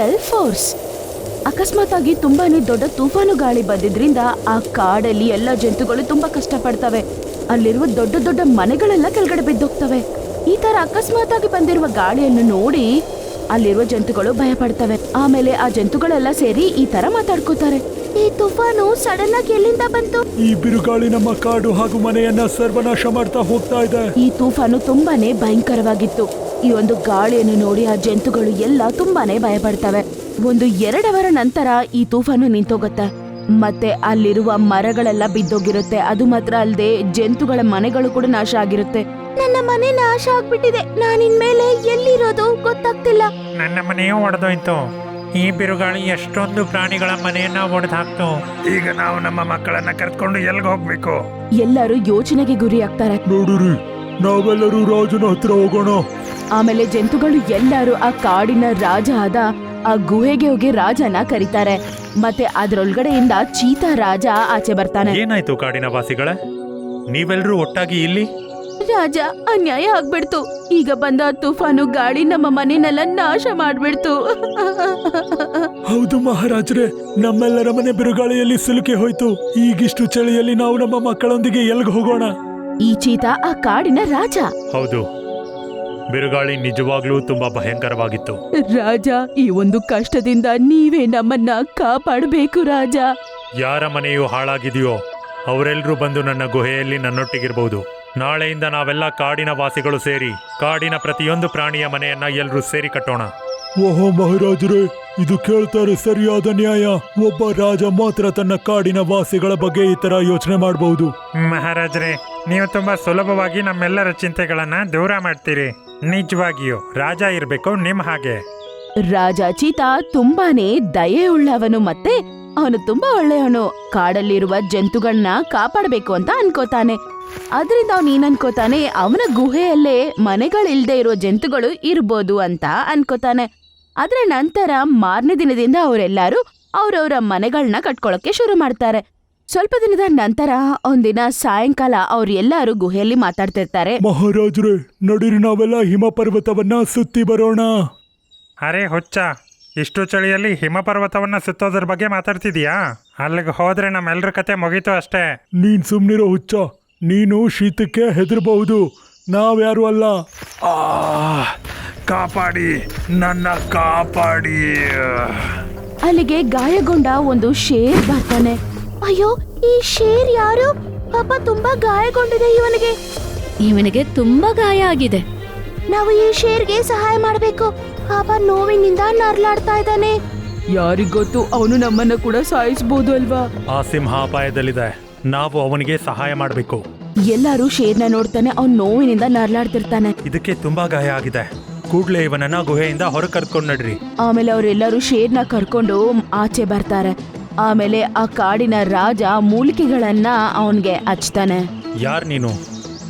GAIL force. ಅಕಸ್ಮಾತ್ ಆಗಿ ತುಂಬಾನೇ ದೊಡ್ಡ ತೂಫಾನು ಗಾಳಿ ಬಂದಿದ್ರಿಂದ ಆ ಕಾಡಲ್ಲಿ ಎಲ್ಲ ಜಂತುಗಳು ತುಂಬಾ ಕಷ್ಟ ಪಡ್ತವೆ. ಅಲ್ಲಿರುವ ದೊಡ್ಡ ದೊಡ್ಡ ಮನೆಗಳೆಲ್ಲ ಕೆಳಗಡೆ ಬಿದ್ದೋಗ್ತವೆ. ಈ ತರ ಅಕಸ್ಮಾತ್ ಆಗಿ ಬಂದಿರುವ ಗಾಳಿಯನ್ನು ನೋಡಿ ಅಲ್ಲಿರುವ ಜಂತುಗಳು ಭಯ ಪಡ್ತವೆ. ಆಮೇಲೆ ಆ ಜಂತುಗಳೆಲ್ಲ ಸೇರಿ ಈ ತರ ಮಾತಾಡ್ಕೋತಾರೆ, ಈ ತುಫಾನು ಸಡನ್ ಆಗಿ ಎಲ್ಲಿಂದ ಬಂತು? ಈ ಬಿರುಗಾಳಿ ನಮ್ಮ ಕಾಡು ಹಾಗೂ ಮನೆಯನ್ನ ಸರ್ವನಾಶ ಮಾಡ್ತಾ ಹೋಗ್ತಾ ಇದೆ. ಈ ತೂಫಾನು ತುಂಬಾನೇ ಭಯಂಕರವಾಗಿತ್ತು. ಈ ಒಂದು ಗಾಳಿಯನ್ನು ನೋಡಿ ಆ ಜಂತುಗಳು ಎಲ್ಲ ತುಂಬಾನೇ ಭಯ ಪಡ್ತವೆ. 1-2 ಅವರ ನಂತರ ಈ ತೂಫಾನು ನಿಂತೋಗುತ್ತೆ. ಮತ್ತೆ ಅಲ್ಲಿರುವ ಮರಗಳೆಲ್ಲ ಬಿದ್ದೋಗಿರುತ್ತೆ. ಅದು ಮಾತ್ರ ಅಲ್ಲದೆ ಜಂತುಗಳ ಮನೆಗಳು ಕೂಡ ನಾಶ ಆಗಿರುತ್ತೆ. ನನ್ನ ಮನೆ ನಾಶ ಆಗ್ಬಿಟ್ಟಿದೆ. ನಾನಿನ್ಮೇಲೆ ಎಲ್ಲಿರೋದು ಗೊತ್ತಾಗ್ತಿಲ್ಲ. ನನ್ನ ಮನೆಯೂ ಒಡೆದೋಯ್ತು. ಈ ಬಿರುಗಾಳಿ ಎಷ್ಟೊಂದು ಪ್ರಾಣಿಗಳ ಮನೆಯನ್ನ ಒಡೆದು ಹಾಕ್ತು. ಈಗ ನಾವು ನಮ್ಮ ಮಕ್ಕಳನ್ನ ಕರೆದುಕೊಂಡು ಎಲ್ಲಿಗೆ ಹೋಗ್ಬೇಕು? ಎಲ್ಲರೂ ಯೋಚನೆಗೆ ಗುರಿ ಆಗ್ತಾರೆ. ನೋಡಿರಿ, ನಾವೆಲ್ಲರೂ ರಾಜನ ಹತ್ರ ಹೋಗೋಣ. ಆಮೇಲೆ ಜಂತುಗಳು ಎಲ್ಲರೂ ಆ ಕಾಡಿನ ರಾಜ ಆದ ಆ ಗುಹೆಗೆ ಹೋಗಿ ರಾಜನ ಕರೀತಾರೆ. ಮತ್ತೆ ಅದ್ರೊಳಗಡೆಯಿಂದ ಚೀತಾ ರಾಜ ಆಚೆ ಬರ್ತಾನೆ. ಏನಾಯ್ತು ಕಾಡಿನ ವಾಸಿಗಳೇ, ನೀವೆಲ್ಲರೂ ಒಟ್ಟಾಗಿ ಇಲ್ಲಿ? ರಾಜ, ಅನ್ಯಾಯ ಆಗ್ಬಿಡ್ತು. ಈಗ ಬಂದ ತುಫಾನು ಗಾಳಿ ನಮ್ಮ ಮನೆನೆಲ್ಲ ನಾಶ ಮಾಡ್ಬಿಡ್ತು. ಹೌದು ಮಹಾರಾಜರೇ, ನಮ್ಮೆಲ್ಲರ ಮನೆ ಬಿರುಗಾಳಿಯಲ್ಲಿ ಸಿಲುಕಿ ಹೋಯ್ತು. ಈಗಿಷ್ಟು ಚಳಿಯಲ್ಲಿ ನಾವು ನಮ್ಮ ಮಕ್ಕಳೊಂದಿಗೆ ಎಲ್ಗೆ ಹೋಗೋಣ? ಈ ಚೀತಾ ಆ ಕಾಡಿನ ರಾಜ. ಹೌದು, ಬಿರುಗಾಳಿ ನಿಜವಾಗ್ಲೂ ತುಂಬಾ ಭಯಂಕರವಾಗಿತ್ತು. ರಾಜ, ಈ ಒಂದು ಕಷ್ಟದಿಂದ ನೀವೇ ನಮ್ಮನ್ನ ಕಾಪಾಡಬೇಕು ರಾಜ. ಯಾರ ಮನೆಯು ಹಾಳಾಗಿದೆಯೋ ಅವರೆಲ್ಲರೂ ಬಂದು ನನ್ನ ಗುಹೆಯಲ್ಲಿ ನನ್ನೊಟ್ಟಿಗಿರ್ಬಹುದು. ನಾಳೆಯಿಂದ ನಾವೆಲ್ಲ ಕಾಡಿನ ವಾಸಿಗಳು ಸೇರಿ ಕಾಡಿನ ಪ್ರತಿಯೊಂದು ಪ್ರಾಣಿಯ ಮನೆಯನ್ನ ಎಲ್ಲರೂ ಸೇರಿ ಕಟ್ಟೋಣ. ಓಹೋ ಮಹಾರಾಜರೇ, ಇದು ಕೇಳ್ತಾರೆ ಸರಿಯಾದ ನ್ಯಾಯ. ಒಬ್ಬ ರಾಜ ಮಾತ್ರ ತನ್ನ ಕಾಡಿನ ವಾಸಿಗಳ ಬಗ್ಗೆ ಈ ತರ ಯೋಚನೆ ಮಾಡಬಹುದು. ಮಹಾರಾಜರೇ, ನೀವು ತುಂಬಾ ಸುಲಭವಾಗಿ ನಮ್ಮೆಲ್ಲರ ಚಿಂತೆಗಳನ್ನ ದೂರ ಮಾಡ್ತೀರಿ. ನಿಜವಾಗಿಯೂ ರಾಜ ಇರ್ಬೇಕು ನಿಮ್ ಹಾಗೆ. ರಾಜ ಚೀತಾ ತುಂಬಾನೇ ದಯೆ ಉಳ್ಳವನು. ಮತ್ತೆ ಅವನು ತುಂಬಾ ಒಳ್ಳೆಯವನು. ಕಾಡಲ್ಲಿರುವ ಜಂತುಗಳನ್ನ ಕಾಪಾಡಬೇಕು ಅಂತ ಅನ್ಕೋತಾನೆ. ಅದರಿಂದ ಅವನು ಏನ್ ಅನ್ಕೋತಾನೆ, ಅವನ ಗುಹೆಯಲ್ಲೇ ಮನೆಗಳಿಲ್ದೇ ಇರೋ ಜಂತುಗಳು ಇರ್ಬೋದು ಅಂತ ಅನ್ಕೋತಾನೆ. ಅದ್ರ ನಂತರ ಮಾರನೇ ದಿನದಿಂದ ಅವರೆಲ್ಲರೂ ಅವ್ರವ್ರ ಮನೆಗಳನ್ನ ಕಟ್ಕೊಳಕ್ಕೆ ಶುರು ಮಾಡ್ತಾರೆ. ಸ್ವಲ್ಪ ದಿನದ ನಂತರ ಒಂದಿನ ಸಾಯಂಕಾಲ ಅವ್ರೆಲ್ಲರೂ ಗುಹೆಯಲ್ಲಿ ಮಾತಾಡ್ತಿರ್ತಾರೆ. ಮಹಾರಾಜರೇ, ನಡೀರಿ ನಾವೆಲ್ಲ ಹಿಮ ಪರ್ವತವನ್ನ ಸುತ್ತಿ ಬರೋಣ. ಅರೆ ಹುಚ್ಚ, ಇಷ್ಟು ಚಳಿಯಲ್ಲಿ ಹಿಮ ಪರ್ವತವನ್ನ ಸುತ್ತೋದ್ರ ಬಗ್ಗೆ ಮಾತಾಡ್ತಿದೀಯಾ? ಅಲ್ಲಿಗೆ ಹೋದ್ರೆ ನಮ್ಮೆಲ್ಲರ ಕತೆ ಮುಗೀತು ಅಷ್ಟೇ. ನೀನ್ ಸುಮ್ನಿರೋ ಹುಚ್ಚ. ನೀನು ಶೀತಕ್ಕೆ ಹೆದರ್ಬಹುದು, ನಾವ್ಯಾರು ಅಲ್ಲ. ಕಾಪಾಡಿ, ನನ್ನ ಕಾಪಾಡಿ. ಅಲ್ಲಿಗೆ ಗಾಯಗೊಂಡ ಒಂದು ಶೇರ್ ಬರ್ತಾನೆ. ಅಯ್ಯೋ, ಈ ಶೇರ್ ಯಾರು? ಪಾಪ ತುಂಬಾ ಗಾಯಗೊಂಡಿದೆ ಇವನಿಗೆ ತುಂಬಾ ಗಾಯ ಆಗಿದೆ. ನಾವು ಈ ಶೇರ್ಗೆ ಸಹಾಯ ಮಾಡಬೇಕು. ಪಾಪ ನೋವಿನಿಂದ ನರ್ಲಾಡ್ತಾ ಇದ್ದಾನೆ. ಯಾರಿಗೊತ್ತು, ಅವನು ನಮ್ಮನ್ನ ಕೂಡ ಸಾಯಿಸಬಹುದು ಅಲ್ವಾ? ಆ ಸಿಂಹ ಅಪಾಯದಲ್ಲಿದೆ, ನಾವು ಅವನಿಗೆ ಸಹಾಯ ಮಾಡಬೇಕು. ಎಲ್ಲರೂ ಶೇರ್ನ ನೋಡ್ತಾನೆ. ಅವ್ನು ನೋವಿನಿಂದ ನರ್ಲಾಡ್ತಿರ್ತಾನೆ. ಇದಕ್ಕೆ ತುಂಬಾ ಗಾಯ ಆಗಿದೆ. ಕೂಡ್ಲೆ ಇವನನ್ನ ಗುಹೆಯಿಂದ ಹೊರ ಕರ್ಕೊಂಡು ನಡ್ರಿ. ಆಮೇಲೆ ಅವರೆಲ್ಲರೂ ಶೇರ್ನ ಕರ್ಕೊಂಡು ಆಚೆ ಬರ್ತಾರೆ. ಆಮೇಲೆ ಆ ಕಾಡಿನ ರಾಜ ಮೂಲಿಕೆಗಳನ್ನ ಅವನ್ಗೆ ಹಚ್ತಾನೆ. ಯಾರ್ ನೀನು?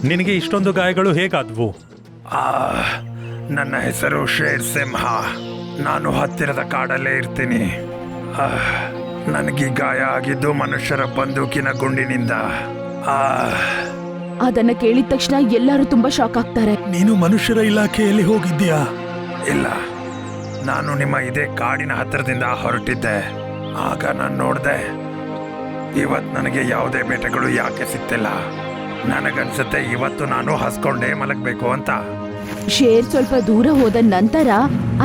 ನಿನಗೆ ಇಷ್ಟೊಂದು ಗಾಯಗಳು ಹೇಗಾದ್ವು? ನನ್ನ ಹೆಸರು ಶೇರ್ ಸಿಂಹ. ನಾನು ಹತ್ತಿರದ ಕಾಡಲ್ಲೇ ಇರ್ತೀನಿ. ನನಗೆ ಗಾಯ ಆಗಿದ್ದು ಮನುಷ್ಯರ ಬಂದೂಕಿನ ಗುಂಡಿನಿಂದ. ಅದನ್ನ ಕೇಳಿದ ತಕ್ಷಣ ಎಲ್ಲರೂ ತುಂಬಾ ಶಾಕ್ ಆಗ್ತಾರೆ. ನೀನು ಮನುಷ್ಯರ ಇಲಾಖೆಯಲ್ಲಿ ಹೋಗಿದ್ದೀಯಾ? ಇಲ್ಲ, ನಾನು ನಿಮ್ಮ ಇದೇ ಕಾಡಿನ ಹತ್ತಿರದಿಂದ ಹೊರಟಿದ್ದೆ. ಆಗ ನಾನು ನೋಡ್ದೆ, ಇವತ್ತು ನನಗೆ ಯಾವುದೇ ಬೇಟೆಗಳು ಯಾಕೆ ಸಿಗ್ತಿಲ್ಲ. ನನಗನ್ಸುತ್ತೆ ಇವತ್ತು ನಾನು ಹಸ್ಕೊಂಡೇ ಮಲಗಬೇಕು ಅಂತ. ಶೇರ್ ಸ್ವಲ್ಪ ದೂರ ಹೋದ ನಂತರ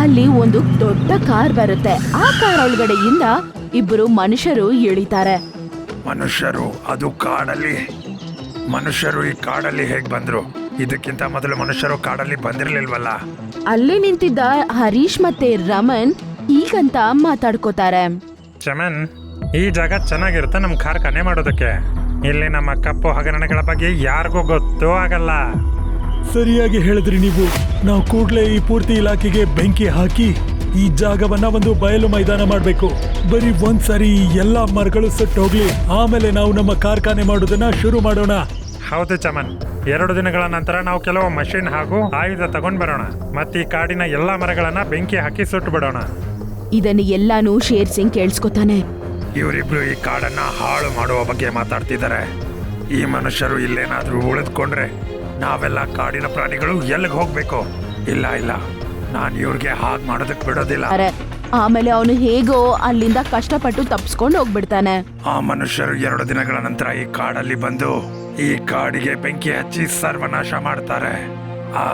ಅಲ್ಲಿ ಒಂದು ದೊಡ್ಡ ಕಾರ್ ಬರುತ್ತೆ. ಆ ಕಾರ್ ಒಳಗಡೆಯಿಂದ ಇಬ್ಬರು ಮನುಷ್ಯರು ಇಳಿತಾರೆ. ಮನುಷ್ಯರು? ಅದು ಕಾಡಲ್ಲಿ? ಮನುಷ್ಯರು ಈ ಕಾಡಲ್ಲಿ ಹೇಗ್ ಬಂದ್ರು? ಇದಕ್ಕಿಂತ ಮೊದಲು ಮನುಷ್ಯರು ಕಾಡಲ್ಲಿ ಬಂದಿರ್ಲಿಲ್ವಲ್ಲ? ಅಲ್ಲಿ ನಿಂತಿದ್ದ ಹರೀಶ್ ಮತ್ತೆ ರಮನ್ ಈಗಂತ ಮಾತಾಡ್ಕೋತಾರೆ. ಚಮನ್, ಈ ಜಾಗ ಚೆನ್ನಾಗಿರುತ್ತೆ ನಮ್ ಕಾರ್ಖಾನೆ ಮಾಡೋದಕ್ಕೆ. ಇಲ್ಲಿ ನಮ್ಮ ಕಪ್ಪು ಹಗರಣಗಳ ಬಗ್ಗೆ ಯಾರಿಗೂ ಗೊತ್ತೂ ಆಗಲ್ಲ. ಸರಿಯಾಗಿ ಹೇಳಿದ್ರಿ ನೀವು. ನಾವು ಕೂಡ್ಲೇ ಈ ಪೂರ್ತಿ ಇಲಾಖೆಗೆ ಬೆಂಕಿ ಹಾಕಿ ಈ ಜಾಗವನ್ನ ಒಂದು ಬಯಲು ಮೈದಾನ ಮಾಡ್ಬೇಕು. ಬರೀ ಒಂದ್ಸರಿ ಎಲ್ಲಾ ಮರಗಳು ಸುಟ್ಟು ಹೋಗ್ಲಿ, ಆಮೇಲೆ ನಾವು ನಮ್ಮ ಕಾರ್ಖಾನೆ ಮಾಡೋದನ್ನ ಶುರು ಮಾಡೋಣ. ಹೌದು ಚಮನ್, 2 ದಿನಗಳ ನಂತರ ನಾವು ಕೆಲವು ಮಷಿನ್ ಹಾಗೂ ಆಯುಧ ತಗೊಂಡ್ ಬರೋಣ. ಮತ್ತೆ ಈ ಕಾಡಿನ ಎಲ್ಲಾ ಮರಗಳನ್ನ ಬೆಂಕಿ ಹಾಕಿ ಸುಟ್ಟು ಬಿಡೋಣ. ಇದನ್ನ ಎಲ್ಲಾನು ಶೇರ್ ಸಿಂಗ್ ಕೇಳಿಸ್ಕೊತಾನೆ. ಇವರಿಬ್ರು ಈ ಕಾಡನ್ನ ಹಾಳು ಮಾಡುವ ಬಗ್ಗೆ ಮಾತಾಡ್ತಿದ್ದಾರೆ. ಈ ಮನುಷ್ಯರು ಇಲ್ಲೇನಾದ್ರೂ ಉಳಿದುಕೊಂಡ್ರೆ ನಾವೆಲ್ಲ ಕಾಡಿನ ಪ್ರಾಣಿಗಳು ಎಲ್ಲಿಗೆ ಹೋಗ್ಬೇಕು? ಇಲ್ಲ, ನಾನು ಇವ್ರಿಗೆ ಹಾಗೆ ಮಾಡೋದಕ್ಕೆ ಬಿಡೋದಿಲ್ಲ. ಆಮೇಲೆ ಅವನು ಹೇಗೋ ಅಲ್ಲಿಂದ ಕಷ್ಟಪಟ್ಟು ತಪ್ಪಿಸ್ಕೊಂಡು ಹೋಗ್ಬಿಡ್ತಾನೆ. ಆ ಮನುಷ್ಯರು 2 ದಿನಗಳ ನಂತರ ಈ ಕಾಡಲ್ಲಿ ಬಂದು ಈ ಕಾಡಿಗೆ ಬೆಂಕಿ ಹಚ್ಚಿ ಸರ್ವನಾಶ ಮಾಡ್ತಾರೆ. ಆ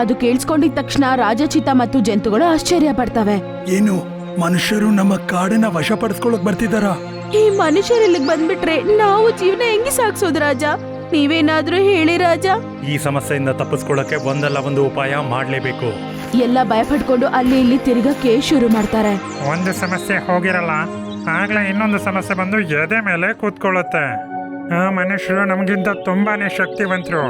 ಅದು ಕೇಳಿಸ್ಕೊಂಡಿದ ತಕ್ಷಣ ರಾಜ ಚೀತಾ ಮತ್ತು ಜಂತುಗಳು ಆಶ್ಚರ್ಯ ಪಡ್ತವೆ. ಏನು ಮನುಷ್ಯರು ನಮ್ಮ ಕಾಡನ್ನ ವಶಪಡಿಸ್ಕೊಳಕ್ ಬರ್ತಿದಾರ? ಈ ಮನುಷ್ಯರು ಇಲ್ಲಿಗೆ ಬಂದ್ಬಿಟ್ರೆ ನಾವು ಜೀವನ ಹೆಂಗೆ ಸಾಗಿಸೋದು ರಾಜ? ನೀವೇನಾದ್ರೂ ಹೇಳಿ ರಾಜ. ಈ ಸಮಸ್ಯೆಯಿಂದ ತಪ್ಪಿಸ್ಕೊಳ್ಳಕ್ಕೆ ಒಂದಲ್ಲ ಒಂದು ಉಪಾಯ ಮಾಡ್ಲೇಬೇಕು. ಎಲ್ಲ ಭಯಪಟ್ಕೊಂಡು ಅಲ್ಲಿ ಇಲ್ಲಿ ತಿರುಗಕ್ಕೆ ಶುರು ಮಾಡ್ತಾರೆ. ಒಂದು ಸಮಸ್ಯೆ ಹೋಗಿರಲ್ಲ, ಆಗ್ಲೇ ಇನ್ನೊಂದು ಸಮಸ್ಯೆ ಬಂದು ಎದೆ ಮೇಲೆ ಕೂತ್ಕೊಳ್ಳುತ್ತೆ. ಆ ಮನುಷ್ಯರು ನಮಗಿಂತ ತುಂಬಾನೇ ಶಕ್ತಿವಂತರು.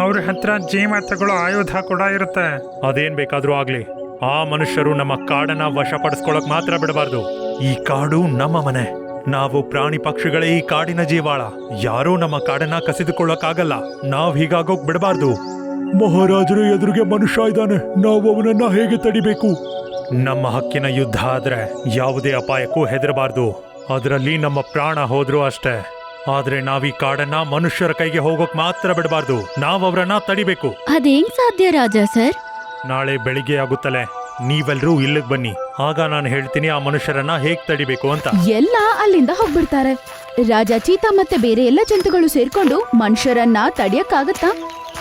ಅವ್ರ ಹತ್ರ ಜೀವ ತಗೊಳ್ಳೋ ಆಯುಧ ಕೂಡ ಇರುತ್ತೆ. ಅದೇನ್ ಬೇಕಾದ್ರೂ ಆಗ್ಲಿ, ಆ ಮನುಷ್ಯರು ನಮ್ಮ ಕಾಡನ್ನ ವಶಪಡಿಸ್ಕೊಳಕ್ ಮಾತ್ರ ಬಿಡಬಾರ್ದು. ಈ ಕಾಡು ನಮ್ಮ ಮನೆ. ನಾವು ಪ್ರಾಣಿ ಪಕ್ಷಿಗಳೇ ಈ ಕಾಡಿನ ಜೀವಾಳ. ಯಾರೂ ನಮ್ಮ ಕಾಡನ್ನ ಕಸಿದುಕೊಳ್ಳಕ್ಕಾಗಲ್ಲ. ನಾವ್ ಹೀಗಾಗೋಕ್ ಬಿಡಬಾರ್ದು. ಮಹಾರಾಜರ ಎದುರಿಗೆ ಮನುಷ್ಯ ಇದ್ದಾನೆ, ನಾವು ಅವನನ್ನ ಹೇಗೆ ತಡಿಬೇಕು? ನಮ್ಮ ಹಕ್ಕಿನ ಯುದ್ಧ ಆದ್ರೆ ಯಾವುದೇ ಅಪಾಯಕ್ಕೂ ಹೆದರಬಾರ್ದು. ಅದರಲ್ಲಿ ನಮ್ಮ ಪ್ರಾಣ ಹೋದ್ರೂ ಅಷ್ಟೇ. ಆದ್ರೆ ನಾವೀ ಕಾಡನ್ನ ಮನುಷ್ಯರ ಕೈಗೆ ಹೋಗೋಕ್ ಮಾತ್ರ ಬಿಡಬಾರ್ದು. ನಾವ್ ಅವ್ರನ್ನ ತಡಿಬೇಕು. ಅದೇಂಗ್ ಸಾಧ್ಯ ರಾಜ ಸರ್? ನಾಳೆ ಬೆಳಿಗ್ಗೆ ಆಗುತ್ತಲೇ ನೀವೆಲ್ರೂ ಇಲ್ಲಿಗೆ ಬನ್ನಿ. ಆಗ ನಾನು ಹೇಳ್ತೀನಿ ಆ ಮನುಷ್ಯರನ್ನ ಹೇಗ್ ತಡಿಬೇಕು ಅಂತ. ಎಲ್ಲ ಅಲ್ಲಿಂದ ಹೋಗ್ಬಿಡ್ತಾರೆ. ರಾಜ ಚೀತಾ ಮತ್ತೆ ಬೇರೆ ಎಲ್ಲ ಜಂತುಗಳು ಸೇರ್ಕೊಂಡು ಮನುಷ್ಯರನ್ನ ತಡಿಯಕ್ಕಾಗತ್ತಾ?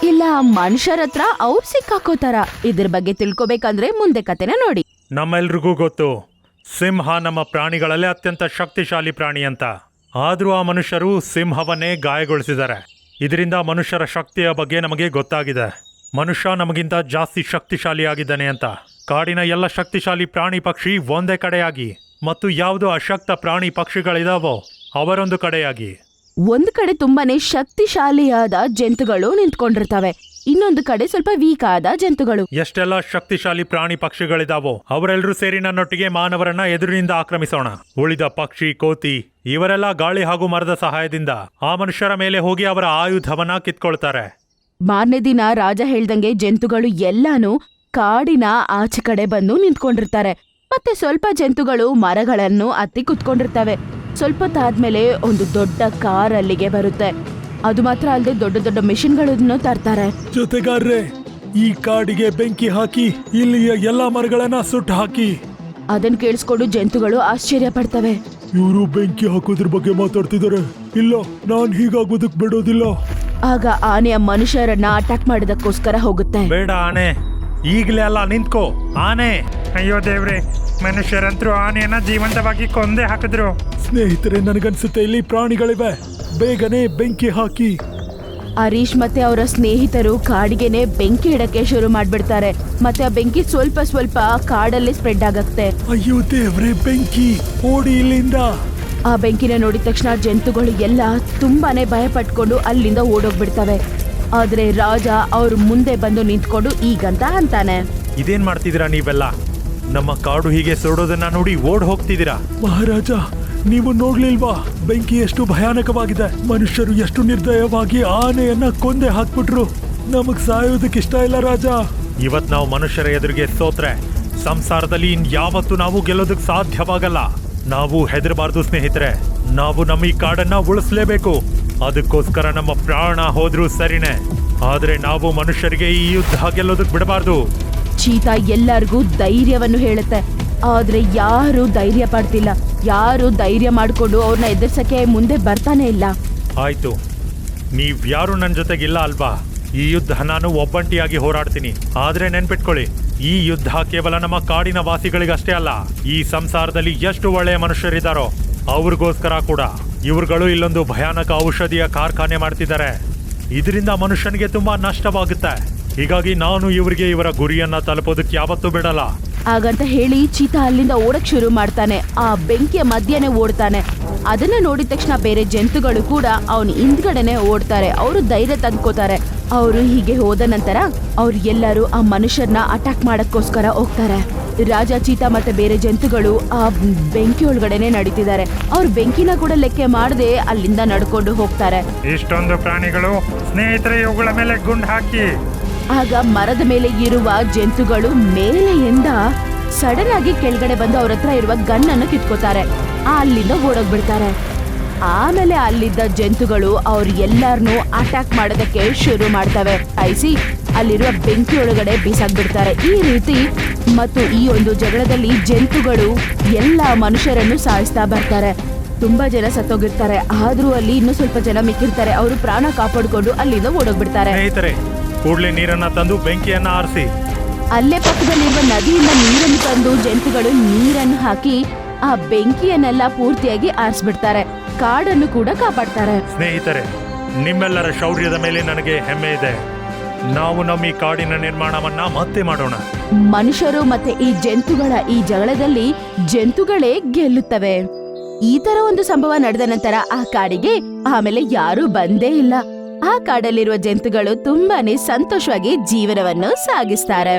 ಇಲ್ಲ ಮನುಷ್ಯರ ಹತ್ರ ಅವ್ರು ಸಿಕ್ಕಾಕೋತಾರ? ಇದ್ರ ಬಗ್ಗೆ ತಿಳ್ಕೊಬೇಕಂದ್ರೆ ಮುಂದೆ ಕತೆನ ನೋಡಿ. ನಮ್ಮೆಲ್ರಿಗೂ ಗೊತ್ತು, ಸಿಂಹ ನಮ್ಮ ಪ್ರಾಣಿಗಳಲ್ಲೇ ಅತ್ಯಂತ ಶಕ್ತಿಶಾಲಿ ಪ್ರಾಣಿ ಅಂತ. ಆದ್ರೂ ಆ ಮನುಷ್ಯರು ಸಿಂಹವನ್ನೇ ಗಾಯಗೊಳಿಸಿದ್ದಾರೆ. ಇದರಿಂದ ಮನುಷ್ಯರ ಶಕ್ತಿಯ ಬಗ್ಗೆ ನಮಗೆ ಗೊತ್ತಾಗಿದೆ. ಮನುಷ್ಯ ನಮಗಿಂತ ಜಾಸ್ತಿ ಶಕ್ತಿಶಾಲಿಯಾಗಿದ್ದಾನೆ ಅಂತ. ಕಾಡಿನ ಎಲ್ಲ ಶಕ್ತಿಶಾಲಿ ಪ್ರಾಣಿ ಪಕ್ಷಿ ಒಂದೇ ಕಡೆಯಾಗಿ ಮತ್ತು ಯಾವುದು ಅಶಕ್ತ ಪ್ರಾಣಿ ಪಕ್ಷಿಗಳಿದಾವೋ ಅವರೊಂದು ಕಡೆಯಾಗಿ. ಒಂದ್ ಕಡೆ ತುಂಬಾನೇ ಶಕ್ತಿಶಾಲಿಯಾದ ಜಂತುಗಳು ನಿಂತ್ಕೊಂಡಿರ್ತವೆ, ಇನ್ನೊಂದು ಕಡೆ ಸ್ವಲ್ಪ ವೀಕ್ ಆದ ಜಂತುಗಳು. ಎಷ್ಟೆಲ್ಲ ಶಕ್ತಿಶಾಲಿ ಪ್ರಾಣಿ ಪಕ್ಷಿಗಳಿದಾವೋ ಅವರೆಲ್ಲರೂ ಸೇರಿ ನನ್ನೊಟ್ಟಿಗೆ ಮಾನವರನ್ನ ಎದುರಿನಿಂದ ಆಕ್ರಮಿಸೋಣ. ಉಳಿದ ಪಕ್ಷಿ, ಕೋತಿ ಇವರೆಲ್ಲ ಗಾಳಿ ಹಾಗೂ ಮರದ ಸಹಾಯದಿಂದ ಆ ಮನುಷ್ಯರ ಮೇಲೆ ಹೋಗಿ ಅವರ ಆಯುಧವನ್ನ ಕಿತ್ಕೊಳ್ತಾರೆ. ಮಾರನೇ ದಿನ ರಾಜ ಹೇಳ್ದಂಗೆ ಜಂತುಗಳು ಎಲ್ಲಾನು ಕಾಡಿನ ಆಚೆ ಕಡೆ ಬಂದು ನಿಂತ್ಕೊಂಡಿರ್ತಾರೆ. ಮತ್ತೆ ಸ್ವಲ್ಪ ಜಂತುಗಳು ಮರಗಳನ್ನು ಹತ್ತಿ ಕುತ್ಕೊಂಡಿರ್ತವೆ. ಸ್ವಲ್ಪ ತಾದ್ಮೇಲೆ ಒಂದು ದೊಡ್ಡ ಕಾರ್ ಅಲ್ಲಿಗೆ ಬರುತ್ತೆ. ಅದು ಮಾತ್ರ ಅಲ್ಲದೆ ದೊಡ್ಡ ದೊಡ್ಡ ಮಿಷಿನ್ಗಳನ್ನು ತರ್ತಾರೆ. ಜೊತೆಗಾರ್ರೆ, ಈ ಕಾಡಿಗೆ ಬೆಂಕಿ ಹಾಕಿ ಇಲ್ಲಿಯ ಎಲ್ಲಾ ಮರಗಳನ್ನ ಸುಟ್ಟು ಹಾಕಿ. ಅದನ್ನ ಕೇಳಿಸ್ಕೊಂಡು ಜಂತುಗಳು ಆಶ್ಚರ್ಯ ಪಡ್ತವೆ. ಇವರು ಬೆಂಕಿ ಹಾಕೋದ್ರ ಬಗ್ಗೆ ಮಾತಾಡ್ತಿದ್ದಾರೆ. ಇಲ್ಲ, ನಾನ್ ಹೀಗಾಗೋದಕ್ ಬಿಡೋದಿಲ್ಲ. ಆಗ ಆನೆಯ ಮನುಷ್ಯರನ್ನ ಅಟ್ಯಾಕ್ ಮಾಡೋದಕ್ಕೋಸ್ಕರ ಹೋಗುತ್ತೆ. ಬೇಡ ಆನೆ, ಈಗಲೇ ಅಲ್ಲ, ನಿಂತ್ಕೋ ಆನೆ. ಅಯ್ಯೋ ದೇವ್ರೆ, ಮನುಷ್ಯರಂತರೂ ಆನೆಯನ್ನ ಜೀವಂತವಾಗಿ ಕೊಂದೇ ಹಾಕಿದ್ರು. ಸ್ನೇಹಿತರೆ, ನನಗನ್ಸುತ್ತೆ ಇಲ್ಲಿ ಪ್ರಾಣಿಗಳಿವೆ. ಬೇಗನೆ ಬೆಂಕಿ ಹಾಕಿ. ಹರೀಶ್ ಮತ್ತೆ ಅವರ ಸ್ನೇಹಿತರು ಕಾಡಿಗೆನೆ ಬೆಂಕಿ ಇಡಕ್ಕೆ ಶುರು ಮಾಡ್ಬಿಡ್ತಾರೆ. ಮತ್ತೆ ಆ ಬೆಂಕಿ ಸ್ವಲ್ಪ ಸ್ವಲ್ಪ ಕಾಡಲ್ಲಿ ಸ್ಪ್ರೆಡ್ ಆಗತ್ತೆ. ಅಯ್ಯೋ ದೇವ್ರೆ, ಬೆಂಕಿ! ಓಡಿ ಇಲ್ಲಿಂದ. ಆ ಬೆಂಕಿನ ನೋಡಿದ ತಕ್ಷಣ ಜಂತುಗಳು ಎಲ್ಲ ತುಂಬಾನೇ ಭಯ ಪಟ್ಕೊಂಡು ಅಲ್ಲಿಂದ ಓಡೋಗ್ಬಿಡ್ತವೆ. ಆದ್ರೆ ರಾಜ ಅವ್ರ ಮುಂದೆ ಬಂದು ನಿಂತ್ಕೊಂಡು ಈಗಂತ ಅಂತಾನೆ, ಇದೇನ್ ಮಾಡ್ತಿದ್ದೀರಾ ನೀವೆಲ್ಲ? ನಮ್ಮ ಕಾಡು ಹೀಗೆ ಸುಡೋದನ್ನ ನೋಡಿ ಓಡ್ ಹೋಗ್ತಿದ್ದೀರಾ. ಮಹಾರಾಜ, ನೀವು ನೋಡ್ಲಿಲ್ವಾ ಬೆಂಕಿ ಎಷ್ಟು ಭಯಾನಕವಾಗಿದೆ? ಮನುಷ್ಯರು ಎಷ್ಟು ನಿರ್ದಯವಾಗಿ ಆನೆಯನ್ನ ಕೊಂದೆ ಹಾಕ್ಬಿಟ್ರು. ನಮಗ್ ಸಾಯೋದಕ್ಕೆ ಇಷ್ಟ ಇಲ್ಲ ರಾಜ. ಇವತ್ ನಾವು ಮನುಷ್ಯರ ಎದುರಿಗೆ ಸೋತ್ರೆ ಸಂಸಾರದಲ್ಲಿ ಇನ್ಯಾವತ್ತೂ ನಾವು ಗೆಲ್ಲೋದಕ್ ಸಾಧ್ಯವಾಗಲ್ಲ. ನಾವು ಹೆದರಬಾರ್ದು ಸ್ನೇಹಿತರೆ. ನಾವು ನಮ್ಮ ಈ ಕಾಡನ್ನ ಉಳಿಸ್ಲೇಬೇಕು. ಅದಕ್ಕೋಸ್ಕರ ನಮ್ಮ ಪ್ರಾಣ ಹೋದ್ರೂ ಸರಿನೇ, ಆದ್ರೆ ನಾವು ಮನುಷ್ಯರಿಗೆ ಈ ಯುದ್ಧ ಗೆಲ್ಲೋದಕ್ ಬಿಡಬಾರ್ದು. ಚೀತಾ ಎಲ್ಲರಿಗೂ ಧೈರ್ಯವನ್ನು ಹೇಳುತ್ತೆ. ಆದ್ರೆ ಯಾರು ಧೈರ್ಯ ಪಡ್ತಿಲ್ಲ. ಯಾರು ಧೈರ್ಯ ಮಾಡ್ಕೊಂಡು ಅವ್ರನ್ನ ಎದುರ್ಸಕ್ಕೆ ಮುಂದೆ ಬರ್ತಾನೆ ಇಲ್ಲ. ಆಯ್ತು, ನೀವ್ಯಾರು ನನ್ನ ಜೊತೆಗಿಲ್ಲ ಅಲ್ವಾ? ಈ ಯುದ್ಧ ನಾನು ಒಬ್ಬಂಟಿಯಾಗಿ ಹೋರಾಡ್ತೀನಿ. ಆದ್ರೆ ನೆನ್ಪಿಟ್ಕೊಳ್ಳಿ, ಈ ಯುದ್ಧ ಕೇವಲ ನಮ್ಮ ಕಾಡಿನ ವಾಸಿಗಳಿಗಷ್ಟೇ ಅಲ್ಲ. ಈ ಸಂಸಾರದಲ್ಲಿ ಎಷ್ಟು ಒಳ್ಳೆಯ ಮನುಷ್ಯರಿದ್ದಾರೋ ಅವ್ರಿಗೋಸ್ಕರ ಕೂಡ. ಇವ್ರುಗಳು ಇಲ್ಲೊಂದು ಭಯಾನಕ ಔಷಧಿಯ ಕಾರ್ಖಾನೆ ಮಾಡ್ತಿದ್ದಾರೆ. ಇದರಿಂದ ಮನುಷ್ಯನಿಗೆ ತುಂಬಾ ನಷ್ಟವಾಗುತ್ತೆ. ಹೀಗಾಗಿ ನಾನು ಇವರಿಗೆ ಇವರ ಗುರಿಯನ್ನ ತಲುಪೋದಕ್ಕೆ ಯಾವತ್ತೂ ಬಿಡಲ್ಲ. ಹಾಗಂತ ಹೇಳಿ ಚೀತಾ ಅಲ್ಲಿಂದ ಓಡಕ್ ಶುರು ಮಾಡ್ತಾನೆ. ಆ ಬೆಂಕಿಯ ಮಧ್ಯೆನೆ ಓಡ್ತಾನೆ. ಅದನ್ನ ನೋಡಿದ ತಕ್ಷಣ ಬೇರೆ ಜಂತುಗಳು ಕೂಡ ಅವನ ಹಿಂದ್ಗಡೆನೆ ಓಡ್ತಾರೆ. ಅವರು ಧೈರ್ಯ ತಂದ್ಕೋತಾರೆ. ಅವರು ಹೀಗೆ ಹೋದ ನಂತರ ಅವ್ರು ಎಲ್ಲರೂ ಆ ಮನುಷ್ಯರನ್ನ ಅಟ್ಯಾಕ್ ಮಾಡಕ್ಕೋಸ್ಕರ ಹೋಗ್ತಾರೆ. ರಾಜ ಚೀತಾ ಮತ್ತೆ ಬೇರೆ ಜಂತುಗಳು ಆ ಬೆಂಕಿ ಒಳಗಡೆನೆ ನಡೀತಿದ್ದಾರೆ. ಅವ್ರು ಬೆಂಕಿನ ಕೂಡ ಲೆಕ್ಕ ಮಾಡದೆ ಅಲ್ಲಿಂದ ನಡ್ಕೊಂಡು ಹೋಗ್ತಾರೆ. ಇಷ್ಟೊಂದು ಪ್ರಾಣಿಗಳು, ಸ್ನೇಹಿತರೆ ಇವುಗಳ ಮೇಲೆ ಗುಂಡು ಹಾಕಿ. ಆಗ ಮರದ ಮೇಲೆ ಇರುವ ಜಂತುಗಳು ಮೇಲೆಯಿಂದ ಸಡನ್ ಆಗಿ ಕೆಳಗಡೆ ಬಂದು ಅವ್ರ ಹತ್ರ ಇರುವ ಗನ್ ಅನ್ನು ಕಿತ್ಕೋತಾರೆ. ಅಲ್ಲಿಂದ ಓಡೋಗ್ಬಿಡ್ತಾರೆ. ಆಮೇಲೆ ಅಲ್ಲಿದ್ದ ಜಂತುಗಳು ಅವ್ರ ಎಲ್ಲಾರನ್ನೂ ಅಟ್ಯಾಕ್ ಮಾಡೋದಕ್ಕೆ ಶುರು ಮಾಡ್ತವೆ. ಐಸಿ ಅಲ್ಲಿರುವ ಬೆಂಕಿ ಒಳಗಡೆ ಬೀಸಾಕ್ಬಿಡ್ತಾರೆ. ಈ ರೀತಿ ಮತ್ತು ಈ ಒಂದು ಜಗಳದಲ್ಲಿ ಜಂತುಗಳು ಎಲ್ಲಾ ಮನುಷ್ಯರನ್ನು ಸಾಯಿಸ್ತಾ ಬರ್ತಾರೆ. ತುಂಬಾ ಜನ ಸತ್ತೋಗಿರ್ತಾರೆ. ಆದ್ರೂ ಅಲ್ಲಿ ಇನ್ನೂ ಸ್ವಲ್ಪ ಜನ ಮಿಕ್ಕಿರ್ತಾರೆ. ಅವರು ಪ್ರಾಣ ಕಾಪಾಡ್ಕೊಂಡು ಅಲ್ಲಿಂದ ಓಡೋಗ್ಬಿಡ್ತಾರೆ. ಸ್ನೇಹಿತರೆ, ಕೂಡ್ಲೆ ನೀರನ್ನ ತಂದು ಬೆಂಕಿಯನ್ನ ಆರಿಸಿ. ಅಲ್ಲೇ ಪಕ್ಕದಲ್ಲಿರುವ ನದಿಯಿಂದ ನೀರನ್ನು ತಂದು ಜಂತುಗಳು ನೀರನ್ನು ಹಾಕಿ ಆ ಬೆಂಕಿಯನ್ನೆಲ್ಲ ಪೂರ್ತಿಯಾಗಿ ಆರಿಸ್ಬಿಡ್ತಾರೆ. ಕಾಡನ್ನು ಕೂಡ ಕಾಪಾಡ್ತಾರೆ. ಸ್ನೇಹಿತರೆ, ನಿಮ್ಮೆಲ್ಲರ ಶೌರ್ಯದ ಮೇಲೆ ನನಗೆ ಹೆಮ್ಮೆ ಇದೆ. ನಾವು ನಮ್ಮ ಈ ಕಾಡಿನ ನಿರ್ಮಾಣವನ್ನ ಮತ್ತೆ ಮಾಡೋಣ. ಮನುಷ್ಯರು ಮತ್ತೆ ಈ ಜಂತುಗಳ ಈ ಜಗಳದಲ್ಲಿ ಜಂತುಗಳೇ ಗೆಲ್ಲುತ್ತವೆ. ಈ ತರ ಒಂದು ಸಂಭವ ನಡೆದ ನಂತರ ಆ ಕಾಡಿಗೆ ಆಮೇಲೆ ಯಾರೂ ಬಂದೇ ಇಲ್ಲ. ಆ ಕಾಡಲ್ಲಿರುವ ಜಂತುಗಳು ತುಂಬಾನೇ ಸಂತೋಷವಾಗಿ ಜೀವನವನ್ನು ಸಾಗಿಸ್ತಾರೆ.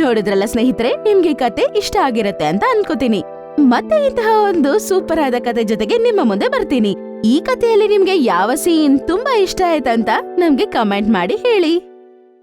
ನೋಡಿದ್ರಲ್ಲ ಸ್ನೇಹಿತರೆ, ನಿಮ್ಗೆ ಈ ಕತೆ ಇಷ್ಟ ಆಗಿರತ್ತೆ ಅಂತ ಅನ್ಕೋತೀನಿ. ಮತ್ತೆ ಇಂತಹ ಒಂದು ಸೂಪರ್ ಆದ ಕತೆ ಜೊತೆಗೆ ನಿಮ್ಮ ಮುಂದೆ ಬರ್ತೀನಿ. ಈ ಕಥೆಯಲ್ಲಿ ನಿಮ್ಗೆ ಯಾವ ಸೀನ್ ತುಂಬಾ ಇಷ್ಟ ಆಯ್ತಂತ ನಮ್ಗೆ ಕಮೆಂಟ್ ಮಾಡಿ ಹೇಳಿ.